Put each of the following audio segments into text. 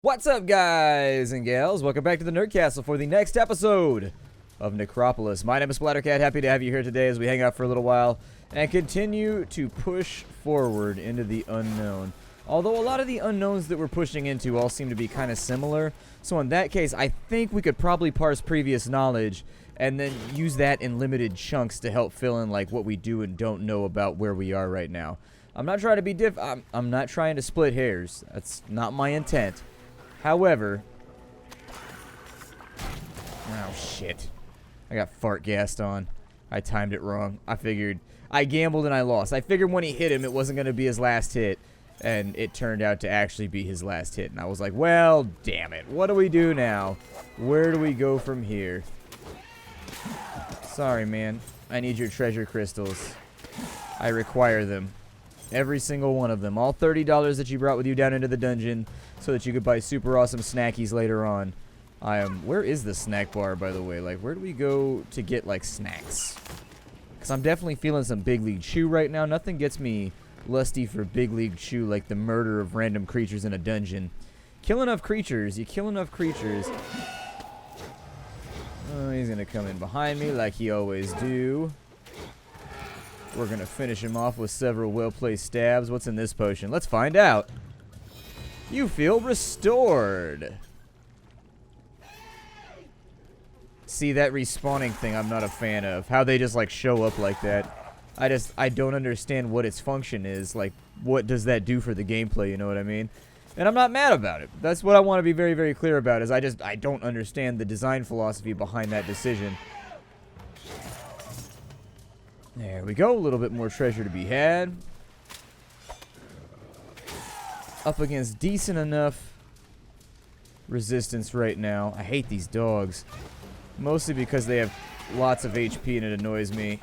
What's up, guys and gals? Welcome back to the Nerd Castle for the next episode of Necropolis. My name is Splattercat. Happy to have you here today as we hang out for a little while and continue to push forward into the unknown. Although a lot of the unknowns that we're pushing into all seem to be kind of similar. So in that case, I think we could probably parse previous knowledge and then use that in limited chunks to help fill in like what we do and don't know about where we are right now. I'm not trying to be I'm not trying to split hairs. That's not my intent. However, oh shit, I got fart gassed on. I timed it wrong. I gambled and I lost. I figured when he hit him, it wasn't going to be his last hit, and it turned out to actually be his last hit. And I was like, well, damn it. What do we do now? Where do we go from here? Sorry, man. I need your treasure crystals. I require them. Every single one of them. All $30 that you brought with you down into the dungeon so that you could buy super awesome snackies later on. Where is the snack bar, by the way? Like, where do we go to get, like, snacks? Because I'm definitely feeling some Big League Chew right now. Nothing gets me lusty for Big League Chew like the murder of random creatures in a dungeon. Kill enough creatures. You kill enough creatures. Oh, he's going to come in behind me like he always do. We're going to finish him off with several well-placed stabs. What's in this potion? Let's find out. You feel restored. See, that respawning thing I'm not a fan of. How they just, like, show up like that. I don't understand what its function is. Like, what does that do for the gameplay, you know what I mean? And I'm not mad about it. That's what I want to be very, very clear about, is I don't understand the design philosophy behind that decision. There we go. A little bit more treasure to be had. Up against decent enough resistance right now. I hate these dogs. Mostly because they have lots of HP and it annoys me.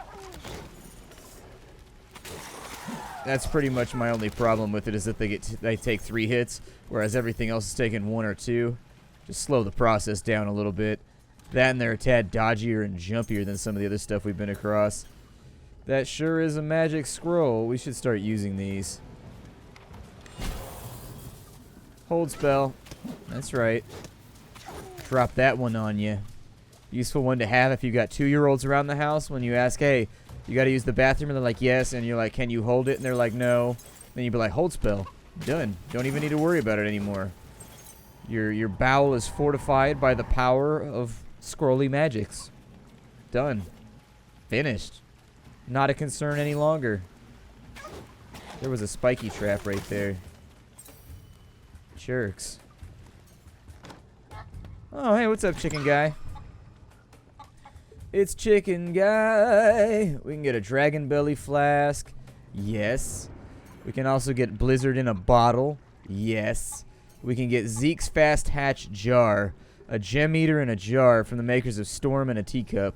That's pretty much my only problem with it, is that they take 3 hits, whereas everything else is taking 1 or 2. Just slow the process down a little bit. That and they're a tad dodgier and jumpier than some of the other stuff we've been across. That sure is a magic scroll. We should start using these. Hold spell. That's right. Drop that one on you. Useful one to have if you got 2-year-olds around the house. When you ask, hey, you got to use the bathroom, and they're like, yes, and you're like, can you hold it? And they're like, no. Then you'd be like, hold spell. Done. Don't even need to worry about it anymore. Your bowel is fortified by the power of scrolly magics. Done. Finished. Not a concern any longer. There was a spiky trap right there. Jerks. Oh, hey, what's up, chicken guy? It's chicken guy. We can get a dragon belly flask. Yes. We can also get blizzard in a bottle. Yes. We can get Zeke's fast hatch jar. A gem eater in a jar from the makers of Storm and a teacup.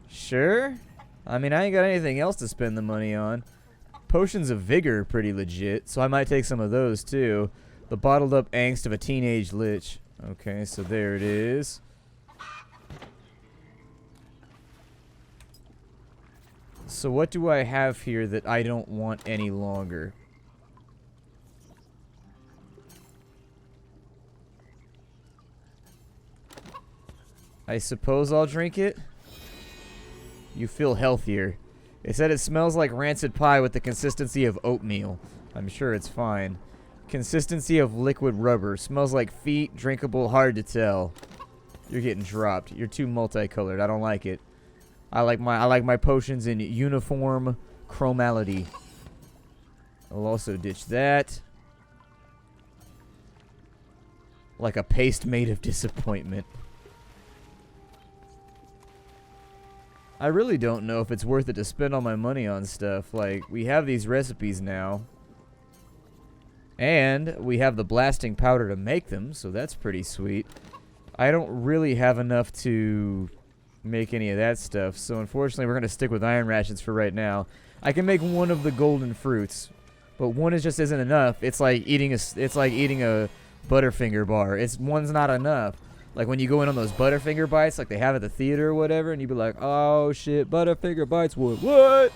Sure. I mean, I ain't got anything else to spend the money on. Potions of Vigor are pretty legit, so I might take some of those, too. The bottled up angst of a teenage lich. Okay, so there it is. So what do I have here that I don't want any longer? I suppose I'll drink it. You feel healthier. It said it smells like rancid pie with the consistency of oatmeal. I'm sure it's fine. Consistency of liquid rubber. Smells like feet. Drinkable. Hard to tell. You're getting dropped. You're too multicolored. I don't like it. I like my potions in uniform chromality. I'll also ditch that. Like a paste made of disappointment. I really don't know if it's worth it to spend all my money on stuff. Like, we have these recipes now. And we have the blasting powder to make them, so that's pretty sweet. I don't really have enough to make any of that stuff, so unfortunately we're going to stick with iron ratchets for right now. I can make one of the golden fruits, but one just isn't enough. It's like eating a Butterfinger bar. One's not enough. Like when you go in on those Butterfinger bites like they have at the theater or whatever, and you'd be like, oh shit, Butterfinger bites, what?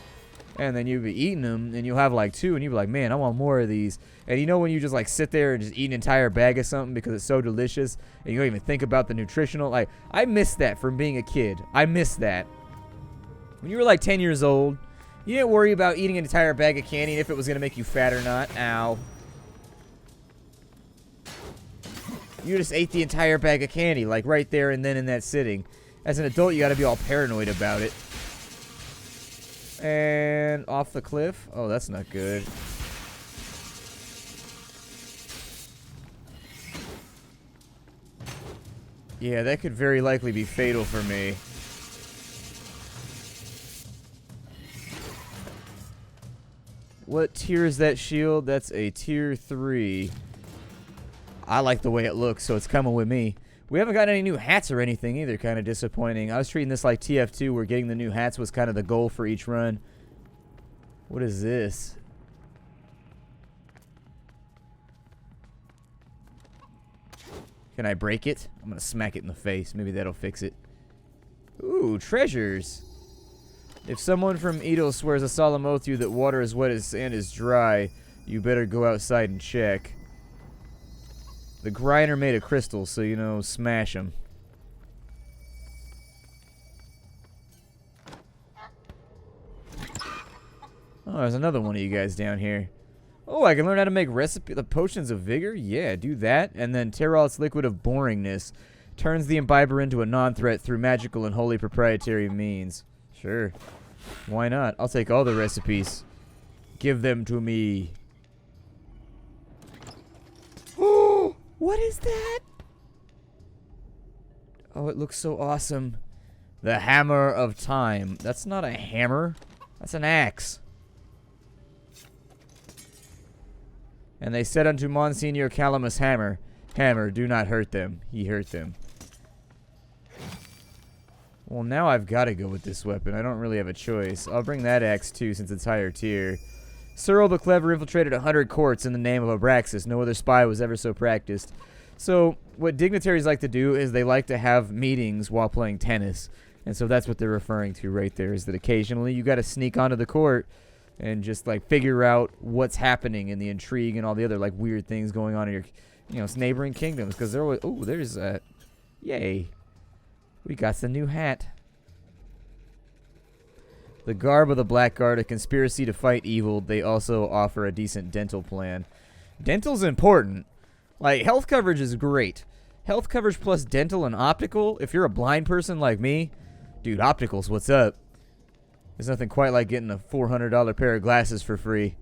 And then you'll be eating them, and you'll have like 2, and you'll be like, man, I want more of these. And you know when you just like sit there and just eat an entire bag of something because it's so delicious, and you don't even think about the nutritional, like, I miss that from being a kid. I miss that. When you were like 10 years old, you didn't worry about eating an entire bag of candy and if it was going to make you fat or not. Ow. You just ate the entire bag of candy, like right there and then in that sitting. As an adult, you got to be all paranoid about it. And off the cliff. Oh, that's not good. Yeah, that could very likely be fatal for me. What tier is that shield? That's a tier 3. I like the way it looks, so it's coming with me. We haven't got any new hats or anything either, kind of disappointing. I was treating this like TF2, where getting the new hats was kind of the goal for each run. What is this? Can I break it? I'm going to smack it in the face. Maybe that'll fix it. Ooh, treasures. If someone from Edel swears a solemn oath to you that water is wet as sand is dry, you better go outside and check. The grinder made of crystal, so, you know, smash them. Oh, there's another one of you guys down here. Oh, I can learn how to make the potions of vigor? Yeah, do that. And then Terral's liquid of boringness turns the imbiber into a non-threat through magical and wholly proprietary means. Sure. Why not? I'll take all the recipes. Give them to me. Oh, what is that? Oh, it looks so awesome. The Hammer of Time. That's not a hammer. That's an axe. And they said unto Monsignor Calamus Hammer, Hammer, do not hurt them. He hurt them. Well, now I've got to go with this weapon. I don't really have a choice. I'll bring that axe too, since it's higher tier. Cyril the Clever infiltrated 100 courts in the name of Abraxas. No other spy was ever so practiced. So, what dignitaries like to do is they like to have meetings while playing tennis. And so that's what they're referring to right there, is that occasionally you got to sneak onto the court and just, like, figure out what's happening and the intrigue and all the other, like, weird things going on in your, you know, neighboring kingdoms. Because they're always, oh, there's a, yay. We got the new hat. The Garb of the Blackguard, a conspiracy to fight evil. They also offer a decent dental plan. Dental's important. Like, health coverage is great. Health coverage plus dental and optical. If you're a blind person like me, dude, optical's what's up. There's nothing quite like getting a $400 pair of glasses for free.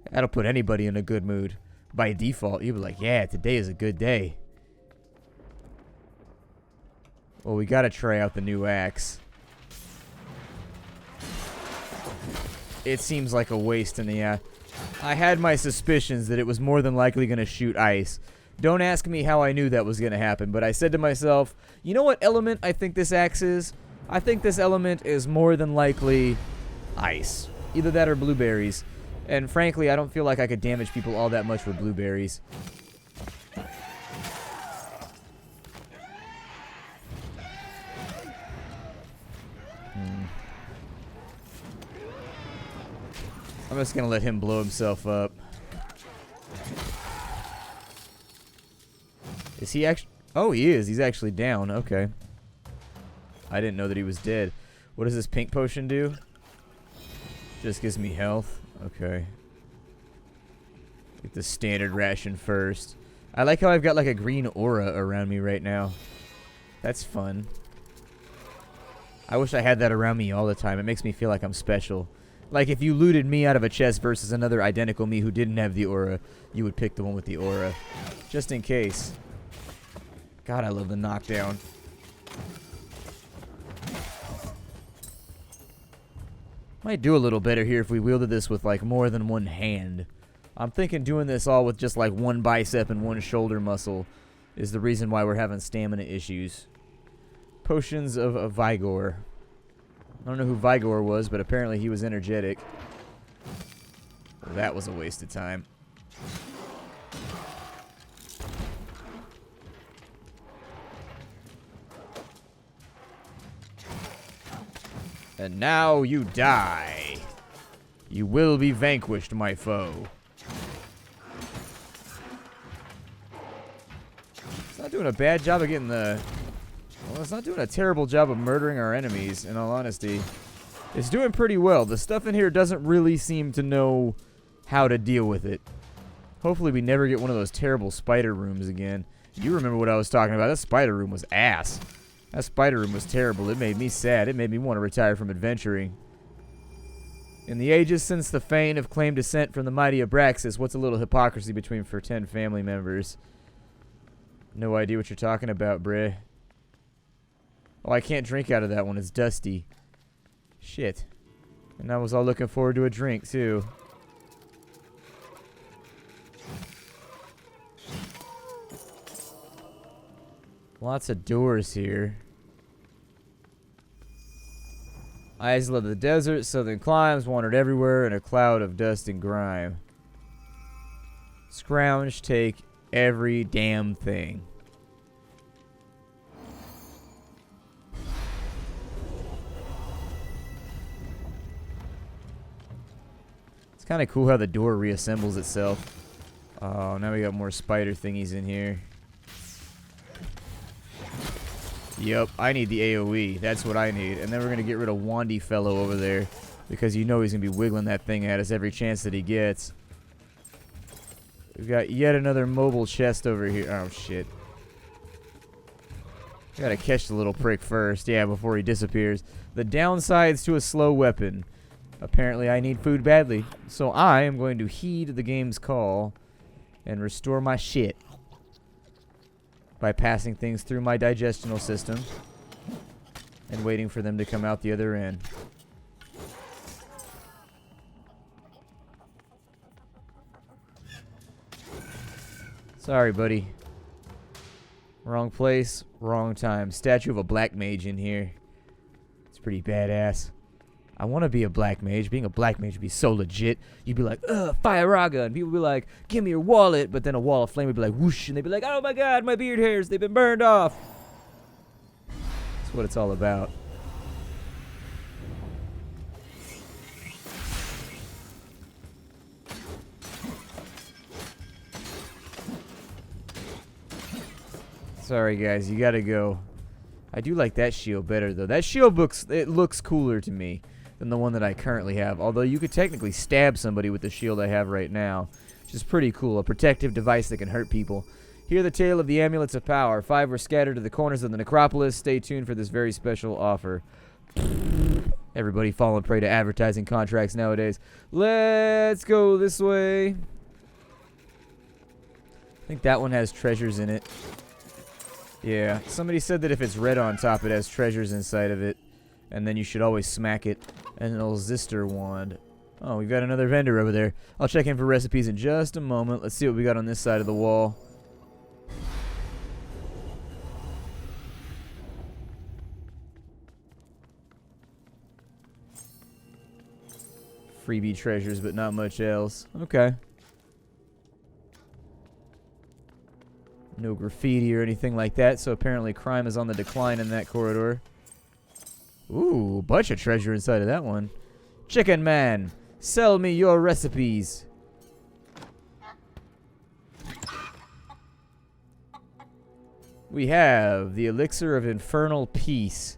That'll put anybody in a good mood. By default, you'll be like, yeah, today is a good day. Well, we gotta try out the new axe. It seems like a waste in the I had my suspicions that it was more than likely gonna shoot ice. Don't ask me how I knew that was gonna happen, but I said to myself, you know what element I think this axe is? I think this element is more than likely ice. Either that or blueberries. And frankly, I don't feel like I could damage people all that much with blueberries. I'm just gonna let him blow himself up. Is he actually... Oh, he is. He's actually down. Okay. I didn't know that he was dead. What does this pink potion do? Just gives me health. Okay. Get the standard ration first. I like how I've got like a green aura around me right now. That's fun. I wish I had that around me all the time. It makes me feel like I'm special. Like if you looted me out of a chest versus another identical me who didn't have the aura, you would pick the one with the aura. Just in case. God, I love the knockdown. Might do a little better here if we wielded this with like more than one hand. I'm thinking doing this all with just like one bicep and one shoulder muscle is the reason why we're having stamina issues. Potions of Vigor. I don't know who Vigor was, but apparently he was energetic. Well, that was a waste of time. And now you die. You will be vanquished, my foe. It's not doing a bad job of getting the... Well, it's not doing a terrible job of murdering our enemies, in all honesty. It's doing pretty well. The stuff in here doesn't really seem to know how to deal with it. Hopefully we never get one of those terrible spider rooms again. You remember what I was talking about. That spider room was ass. That spider room was terrible. It made me sad. It made me want to retire from adventuring. In the ages since the Fane have claimed descent from the mighty Abraxas, what's a little hypocrisy between 10 family members? No idea what you're talking about, bruh. Oh, I can't drink out of that one. It's dusty. Shit. And I was all looking forward to a drink, too. Lots of doors here. Isle of the desert, southern climes, wandered everywhere in a cloud of dust and grime. Scrounge, take every damn thing. It's kind of cool how the door reassembles itself. Oh, now we got more spider thingies in here. Yep, I need the AoE. That's what I need. And then we're going to get rid of Wandy fellow over there. Because you know he's going to be wiggling that thing at us every chance that he gets. We've got yet another mobile chest over here. Oh, shit. Got to catch the little prick first. Yeah, before he disappears. The downsides to a slow weapon. Apparently I need food badly. So I am going to heed the game's call and restore my shit by passing things through my digestional system and waiting for them to come out the other end. Sorry, buddy. Wrong place, wrong time. Statue of a black mage in here. It's pretty badass. I want to be a black mage. Being a black mage would be so legit. You'd be like, ugh, Fire-Raga. And people would be like, give me your wallet. But then a wall of flame would be like, whoosh. And they'd be like, oh my god, my beard hairs, they've been burned off. That's what it's all about. Sorry, guys, you gotta go. I do like that shield better, though. That shield looks cooler to me than the one that I currently have. Although you could technically stab somebody with the shield I have right now, which is pretty cool. A protective device that can hurt people. Hear the tale of the amulets of power. 5 were scattered to the corners of the Necropolis. Stay tuned for this very special offer. Everybody falling prey to advertising contracts nowadays. Let's go this way. I think that one has treasures in it. Yeah, somebody said that if it's red on top, it has treasures inside of it. And then you should always smack it. And an old Zister wand. Oh, we've got another vendor over there. I'll check in for recipes in just a moment. Let's see what we got on this side of the wall. Freebie treasures, but not much else. Okay. No graffiti or anything like that, so apparently crime is on the decline in that corridor. Ooh, bunch of treasure inside of that one. Chicken man, sell me your recipes. We have the elixir of infernal peace.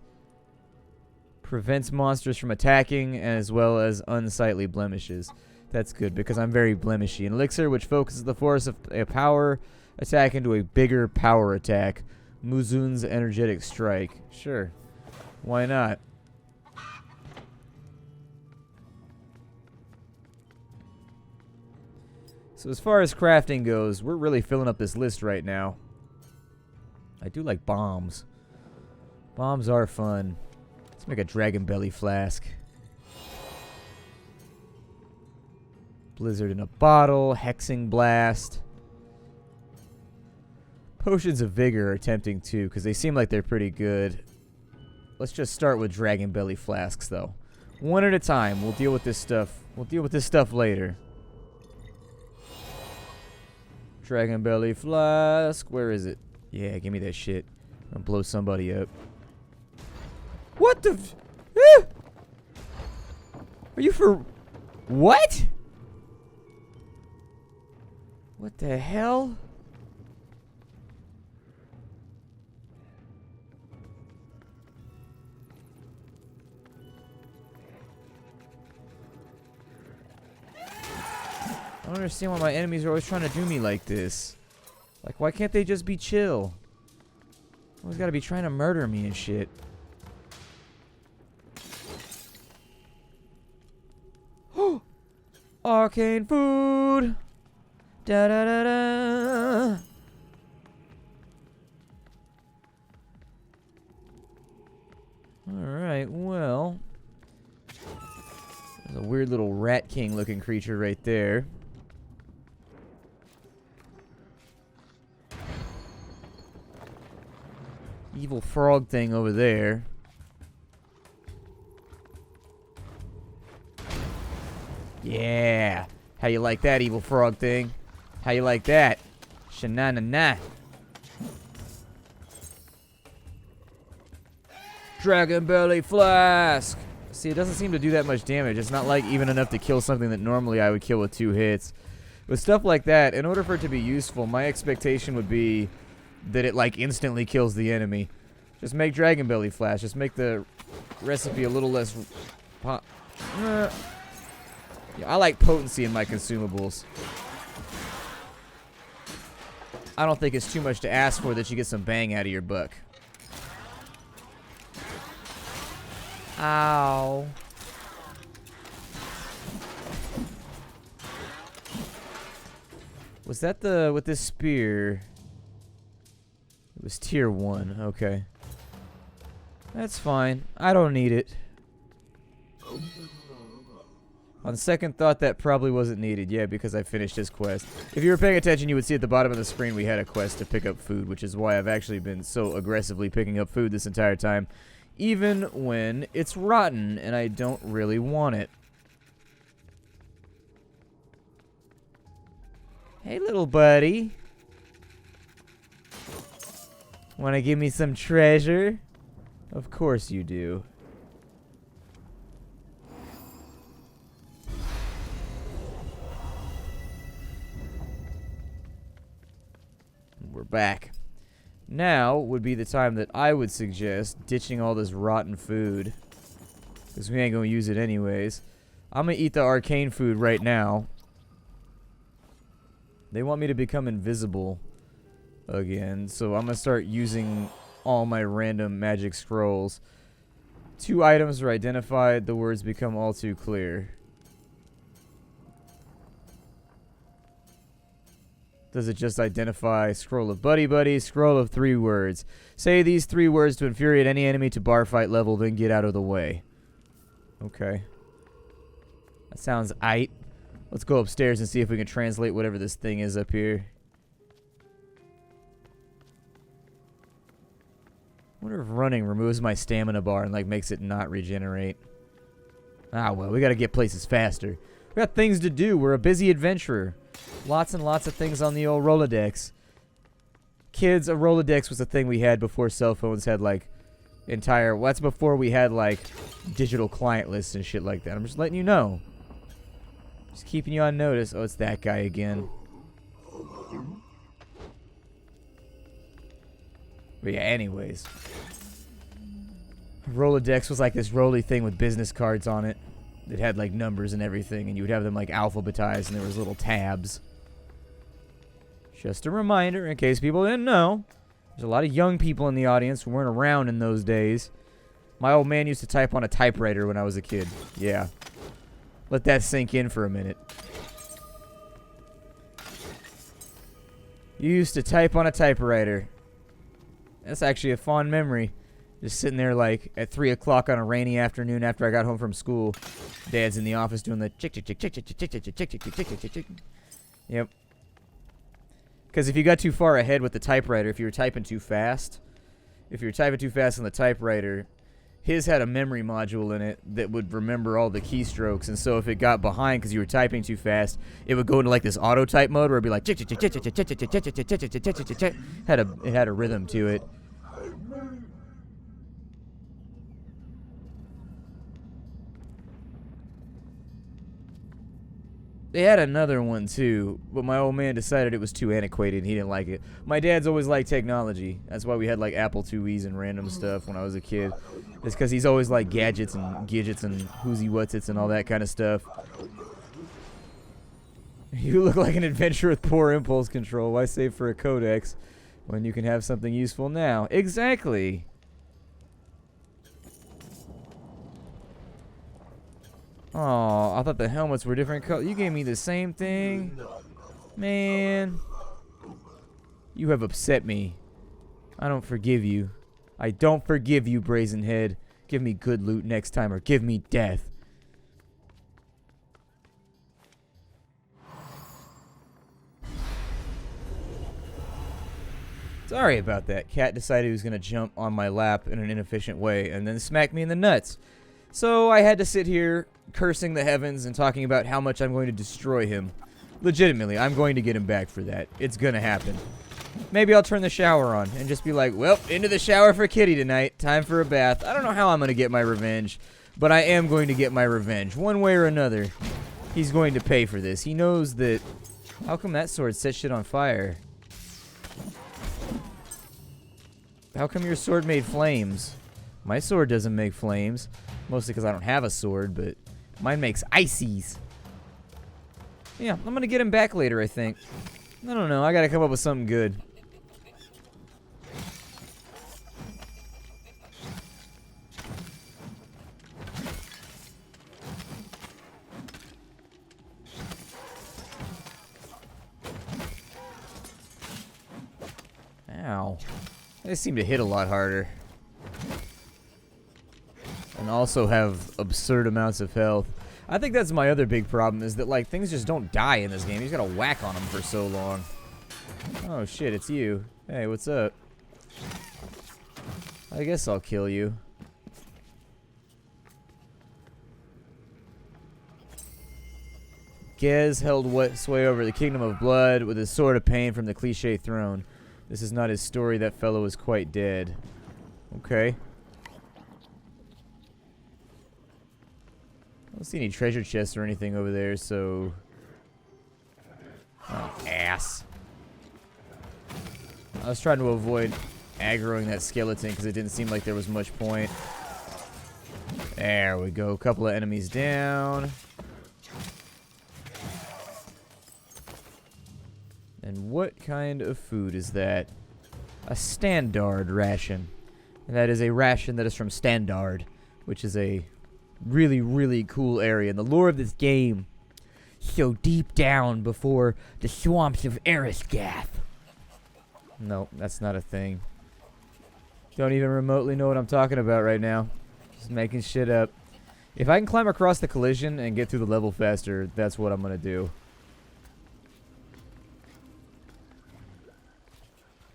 Prevents monsters from attacking as well as unsightly blemishes. That's good because I'm very blemishy. An elixir which focuses the force of a power attack into a bigger power attack. Muzun's energetic strike. Sure. Why not? So as far as crafting goes, we're really filling up this list right now. I do like bombs. Bombs are fun. Let's make a dragon belly flask. Blizzard in a bottle. Hexing blast. Potions of vigor are tempting too, because they seem like they're pretty good. Let's just start with dragon belly flasks, though. One at a time. We'll deal with this stuff. We'll deal with this stuff later. Dragon belly flask. Where is it? Yeah, give me that shit. I'm gonna blow somebody up. What the? Are you for? What? What the hell? I don't understand why my enemies are always trying to do me like this. Like, why can't they just be chill? Always gotta be trying to murder me and shit. Arcane food! Da da da da! Alright, well. There's a weird little Rat King looking creature right there. Evil frog thing over there. Yeah. How you like that, evil frog thing? How you like that? Sha-na-na-na. Dragon Belly Flask! See, it doesn't seem to do that much damage. It's not like even enough to kill something that normally I would kill with 2 hits. With stuff like that, in order for it to be useful, my expectation would be that it like instantly kills the enemy. Just make Dragon Belly Flask. Just make the recipe a little less... Yeah, I like potency in my consumables. I don't think it's too much to ask for that you get some bang out of your buck. Ow. Was that the... with this spear... It was tier 1, okay. That's fine. I don't need it. On second thought, that probably wasn't needed. Yeah, because I finished this quest. If you were paying attention, you would see at the bottom of the screen we had a quest to pick up food, which is why I've actually been so aggressively picking up food this entire time. Even when it's rotten and I don't really want it. Hey, little buddy. Want to give me some treasure? Of course you do. We're back. Now would be the time that I would suggest ditching all this rotten food. Because we ain't going to use it anyways. I'm going to eat the arcane food right now. They want me to become invisible again, so I'm gonna start using all my random magic scrolls. 2 items are identified, the words become all too clear. Does it just identify scroll of buddy buddy, scroll of 3 words? Say these 3 words to infuriate any enemy to bar fight level, then get out of the way. Okay. That sounds aight. Let's go upstairs and see if we can translate whatever this thing is up here. I wonder if running removes my stamina bar and like makes it not regenerate. Ah well, we gotta get places faster. We got things to do. We're a busy adventurer. Lots and lots of things on the old Rolodex. Kids, a Rolodex was a thing we had before cell phones had like entire... Well, that's before we had like digital client lists and shit like that. I'm just letting you know. Just keeping you on notice. Oh, it's that guy again. But yeah, anyways. Rolodex was like this roly thing with business cards on it. It had like numbers and everything, and you would have them like alphabetized, and there was little tabs. Just a reminder, in case people didn't know. There's a lot of young people in the audience who weren't around in those days. My old man used to type on a typewriter when I was a kid. Yeah. Let that sink in for a minute. You used to type on a typewriter. That's actually a fond memory. Just sitting there like at 3 o'clock on a rainy afternoon after I got home from school. Dad's in the office doing the chick chick chick chick chick chick chick chick chick chick chick chick chick chick. Yep. Because if you got too far ahead with the typewriter, if you were typing too fast on the typewriter, his had a memory module in it that would remember all the keystrokes, and so if it got behind because you were typing too fast, it would go into like this auto type mode where it'd be like chick chick chick chick chick chick chick chick chick chick chick chick chick chick chick. It had a rhythm to it. They had another one too, but my old man decided it was too antiquated and he didn't like it. My dad's always liked technology. That's why we had like Apple IIes and random stuff when I was a kid. It's because he's always liked gadgets and whoozy whatsits and all that kind of stuff. You look like an adventurer with poor impulse control. Why save for a codex when you can have something useful now? Exactly. Oh, I thought the helmets were different colors. You gave me the same thing. Man. You have upset me. I don't forgive you. I don't forgive you, Brazen Head. Give me good loot next time or give me death. Sorry about that. Cat decided he was going to jump on my lap in an inefficient way and then smack me in the nuts. So I had to sit here cursing the heavens and talking about how much I'm going to destroy him. Legitimately, I'm going to get him back for that. It's going to happen. Maybe I'll turn the shower on and just be like, well, into the shower for Kitty tonight. Time for a bath. I don't know how I'm going to get my revenge, but I am going to get my revenge. One way or another, he's going to pay for this. He knows that... How come that sword set shit on fire? How come your sword made flames? My sword doesn't make flames. Mostly because I don't have a sword, but mine makes ices. Yeah, I'm going to get him back later, I think. I don't know. I got to come up with something good. Ow. They seem to hit a lot harder. And also have absurd amounts of health. I think that's my other big problem, is that, like, things just don't die in this game. You just gotta whack on them for so long. Oh, shit, it's you. Hey, what's up? I guess I'll kill you. Gez held sway over the Kingdom of Blood with his sword of pain from the cliché throne. This is not his story. That fellow is quite dead. Okay. I don't see any treasure chests or anything over there, so... Oh, ass. I was trying to avoid aggroing that skeleton because it didn't seem like there was much point. There we go. A couple of enemies down. And what kind of food is that? A standard ration. And that is a ration that is from Standard, which is a really, really cool area. And the lore of this game, so deep down before the swamps of Erisgath. No, that's not a thing. Don't even remotely know what I'm talking about right now. Just making shit up. If I can climb across the collision and get through the level faster, that's what I'm gonna do.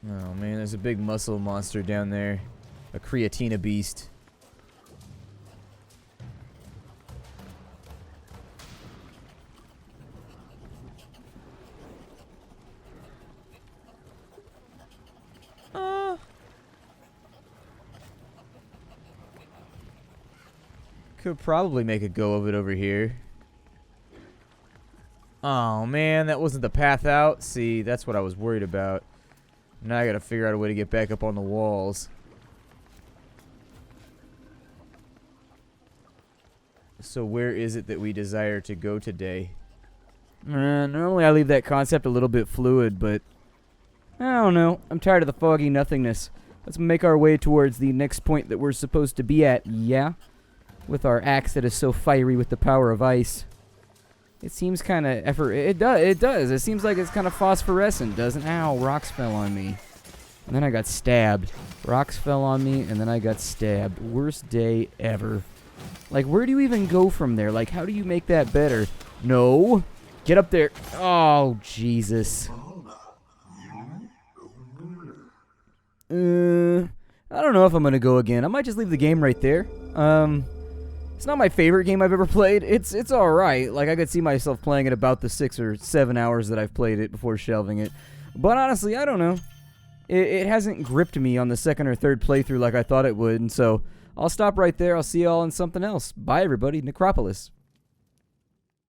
Oh man, there's a big muscle monster down there. A creatina beast. Could probably make a go of it over here. Oh man, that wasn't the path out. See, that's what I was worried about. Now I gotta figure out a way to get back up on the walls. So where is it that we desire to go today? Normally I leave that concept a little bit fluid, but I don't know. I'm tired of the foggy nothingness. Let's make our way towards the next point that we're supposed to be at, yeah? With our axe that is so fiery with the power of ice. It seems kind of It does. It seems like it's kind of phosphorescent, doesn't it? Ow, rocks fell on me. And then I got stabbed. Rocks fell on me, and then I got stabbed. Worst day ever. Like, where do you even go from there? Like, how do you make that better? No. Get up there. Oh, Jesus. I don't know if I'm going to go again. I might just leave the game right there. It's not my favorite game I've ever played. It's alright. Like, I could see myself playing it about the 6 or 7 hours that I've played it before shelving it. But honestly, I don't know. It hasn't gripped me on the second or third playthrough like I thought it would. And so, I'll stop right there. I'll see y'all in something else. Bye, everybody. Necropolis.